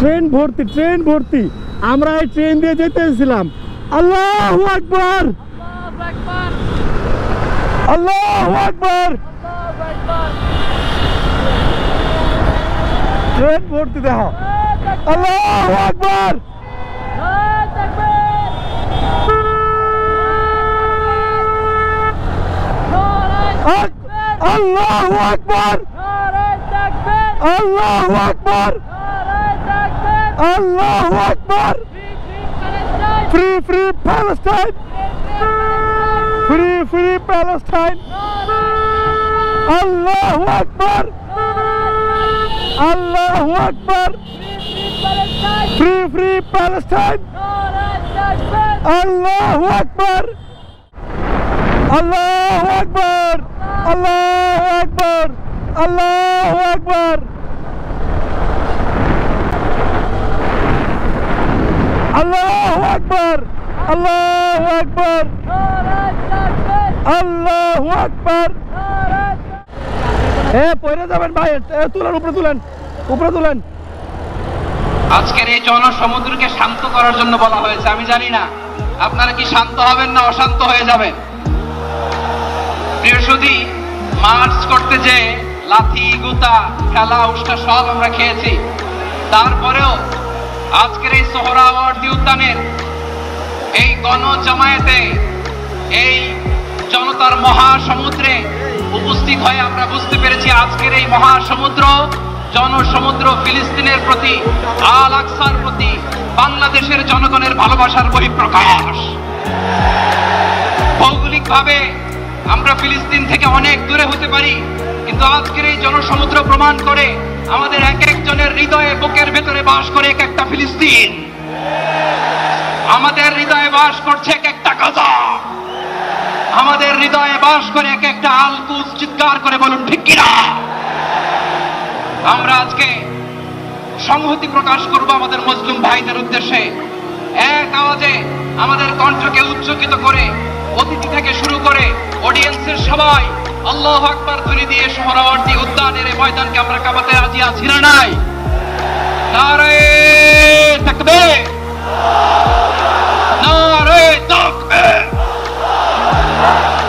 Train ভর্তি আমরা এই ট্রেন দিয়ে যেতেছিলাম। আল্লাহু আকবার, আল্লাহু আকবার। ট্রেন ভর্তি দেখো, আল্লাহু আকবার। আল্লাহু আকবার, আল্লাহু আকবার, আল্লাহু আকবার। Free free Palestine, free free Palestine. আল্লাহু আকবার, আল্লাহু আকবার। Free free Palestine. আল্লাহু আকবার, আল্লাহু আকবার, আল্লাহু আকবার, আল্লাহু আকবার। আল্লাহু আকবার, আল্লাহু আকবার, আল্লাহু আকবার। পয়রা যাবেন ভাই, তুলেন, উপরে তুলেন, উপরে তুলেন। আজকের এই জনসমুদ্রকে শান্ত করার জন্য বলা হয়েছে। আমি জানি না আপনারা কি শান্ত হবেন না অশান্ত হয়ে যাবেন। প্রিয় সুধী, মার্চ করতে যে লাথি গুতা খেলা উষ্টা সব আমরা খেয়েছি, তারপরেও আজকের এই সোহরাওয়ার্দী উদ্যানের এই গণজামায়াতে, এই জনতার মহাসমুদ্রে উপস্থিত হয়ে আমরা বুঝতে পেরেছি আজকের এই মহাসমুদ্র, জনসমুদ্র ফিলিস্তিনের প্রতি, আল আকসার প্রতি বাংলাদেশের জনগণের ভালোবাসার বহিঃপ্রকাশ। ভৌগোলিকভাবে আমরা ফিলিস্তিন থেকে অনেক দূরে হতে পারি, কিন্তু আজকের এই জনসমুদ্র প্রমাণ করে আমাদের এক একজনের হৃদয়ে, বুকের ভেতরে বাস করে এক একটা ফিলিস্তিন। আমাদের হৃদয়ে বাস করছে এক একটা গাজা, আমাদের হৃদয়ে বাস করে এক একটা আল কুদস। চিৎকার করে বলুন ঠিক কিনা। আমরা আজকে সংহতি প্রকাশ করব আমাদের মুসলিম ভাইদের উদ্দেশ্যে। এক আওয়াজে আমাদের কণ্ঠকে উচ্চকিত করে অতিথি থেকে শুরু করে অডিয়েন্সের সবাই আল্লাহু আকবার ধ্বনি দিয়ে সোহরাওয়ার্দী উদ্যানের এই ময়দানকে আমরা কাঁপাতে রাজি আছি না নাই? নারে তাকবীর, নারে তাকবীর।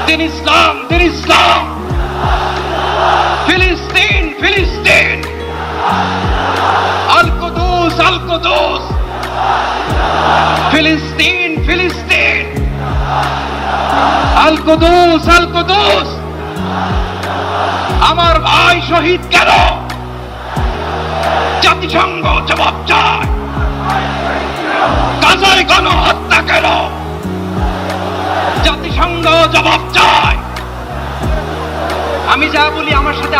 দিন ইসলাম, দিন ইসলাম। ফিলিস্তিন, ফিলিস্তিন। আল কুদুস, আল কুদুস। ফিলিস্তিন, ফিলিস্তিন। আল কুদুস, আল কুদুস। আমার ভাই শহীদ কেন? জাতিসংঘ জবাব চায়। গাজায় গণহত্যা কেন? জাতিসংঘ জবাব চায়। আমি যা বলি আমার সাথে